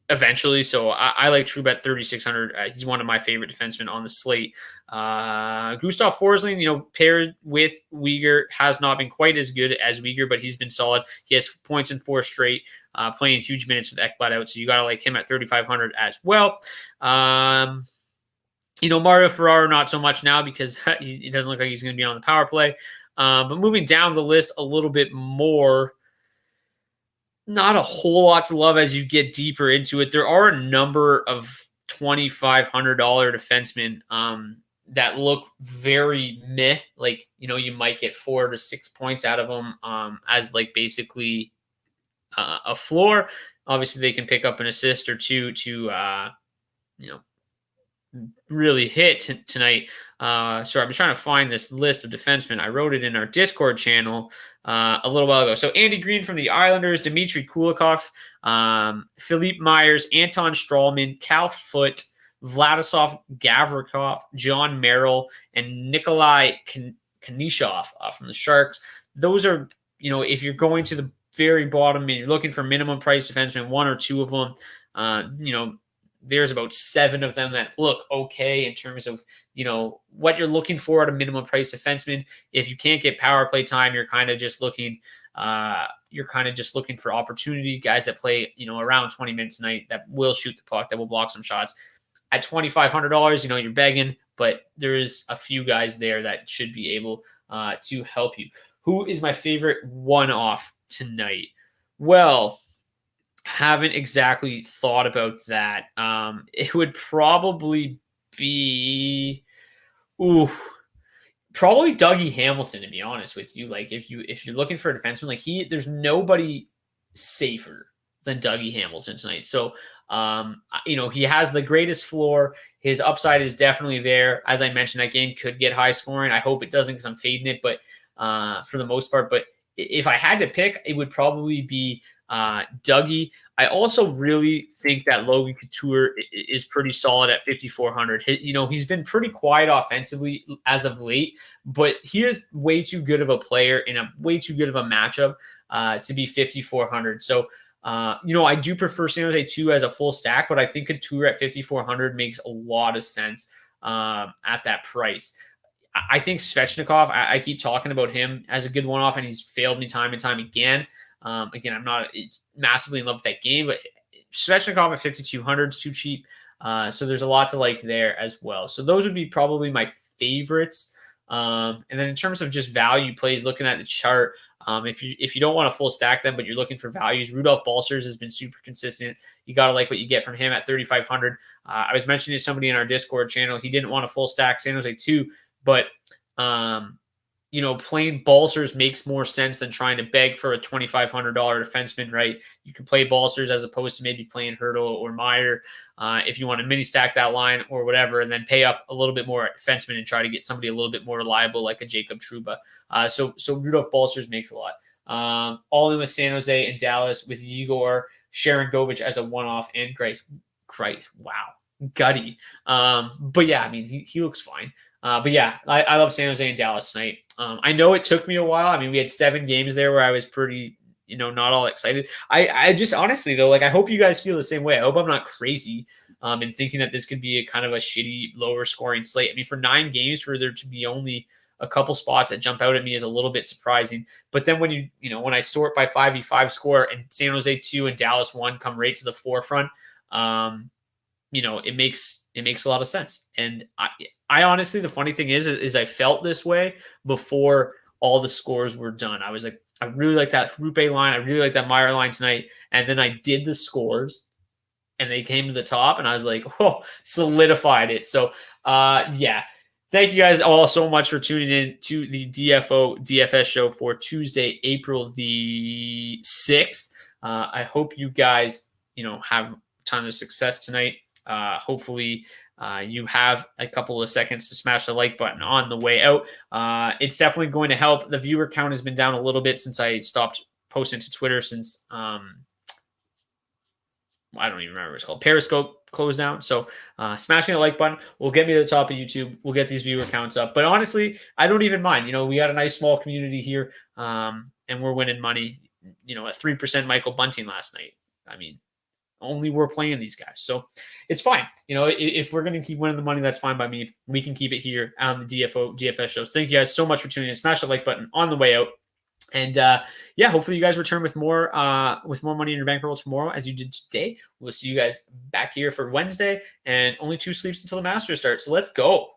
eventually. So I like Trouba at 3,600. He's one of my favorite defensemen on the slate. Gustav Forsling, paired with Uyghur, has not been quite as good as Uyghur, but he's been solid. He has points in 4 straight, playing huge minutes with Ekblad out. So you got to like him at 3,500 as well. Mario Ferraro, not so much now because he doesn't look like he's going to be on the power play. But moving down the list a little bit more, not a whole lot to love as you get deeper into it. There are a number of $2,500 defensemen that look very meh. Like, you might get 4 to 6 points out of them as like basically a floor. Obviously, they can pick up an assist or two to, really hit tonight. So I'm trying to find this list of defensemen. I wrote it in our Discord channel a little while ago. So Andy Green from the Islanders, Dmitry Kulikov, Philippe Myers, Anton Strawman, Cal Foote, Vladislav Gavrikov, John Merrill, and Nikolai Kanishov from the Sharks. Those are, if you're going to the very bottom and you're looking for minimum price defensemen, 1 or 2 of them, there's about 7 of them that look okay in terms of, what you're looking for at a minimum price defenseman. If you can't get power play time, you're kind of just looking for opportunity, guys that play, around 20 minutes a night that will shoot the puck, that will block some shots. At $2,500, you're begging, but there is a few guys there that should be able to help you. Who is my favorite one-off tonight? Well, haven't exactly thought about that. It would probably be, probably Dougie Hamilton, to be honest with you. Like if you're looking for a defenseman, like there's nobody safer than Dougie Hamilton tonight. So, he has the greatest floor. His upside is definitely there. As I mentioned, that game could get high scoring. I hope it doesn't because I'm fading it, but for the most part. But if I had to pick, it would probably be Dougie. I also really think that Logan Couture is pretty solid at 5,400. He's been pretty quiet offensively as of late, but he is way too good of a player in a way too good of a matchup to be 5,400. So, I do prefer San Jose 2 as a full stack, but I think Couture at 5,400 makes a lot of sense at that price. I think Svechnikov, I keep talking about him as a good one-off, and he's failed me time and time again. Again, I'm not massively in love with that game, but Svechnikov at 5,200 is too cheap. So there's a lot to like there as well. So those would be probably my favorites. And then in terms of just value plays, looking at the chart, if you don't want a full stack them, but you're looking for values, Rudolph Balcers has been super consistent. You got to like what you get from him at 3,500. I was mentioning to somebody in our Discord channel, he didn't want a full stack San Jose 2, but playing Balcers makes more sense than trying to beg for a $2,500 defenseman, right? You can play Balcers as opposed to maybe playing Hurdle or Meyer if you want to mini stack that line or whatever, and then pay up a little bit more at defenseman and try to get somebody a little bit more reliable like a Jacob Trouba. So Rudolph Balcers makes a lot. All in with San Jose and Dallas with Igor Sharangovich as a one-off and Christ, wow, gutty. But yeah, I mean, he looks fine. But yeah, I love San Jose and Dallas tonight. I know it took me a while. I mean, we had 7 games there where I was pretty, not all excited. I just honestly though, I hope you guys feel the same way. I hope I'm not crazy in thinking that this could be a kind of a shitty, lower scoring slate. I mean, for 9 games, for there to be only a couple spots that jump out at me is a little bit surprising. But then when when I sort by 5v5 score and San Jose 2 and Dallas 1 come right to the forefront, it makes a lot of sense. And I honestly, the funny thing is I felt this way before all the scores were done. I was like, I really like that Rupe line. I really like that Meyer line tonight. And then I did the scores and they came to the top and I was like, oh, solidified it. So yeah. Thank you guys all so much for tuning in to the DFS show for Tuesday, April the 6th. I hope you guys, have a ton of success tonight. Hopefully you have a couple of seconds to smash the like button on the way out. It's definitely going to help. The viewer count has been down a little bit since I stopped posting to Twitter since I don't even remember what it's called. Periscope closed down. So smashing the like button will get me to the top of YouTube. We'll get these viewer counts up. But honestly, I don't even mind. We got a nice small community here, and we're winning money. A 3% Michael Bunting last night. I mean, only we're playing these guys. So it's fine. If we're going to keep winning the money, that's fine by me. We can keep it here on the DFS shows. Thank you guys so much for tuning in. Smash the like button on the way out. And yeah, hopefully you guys return with more money in your bankroll tomorrow as you did today. We'll see you guys back here for Wednesday, and only 2 sleeps until the Masters start. So let's go.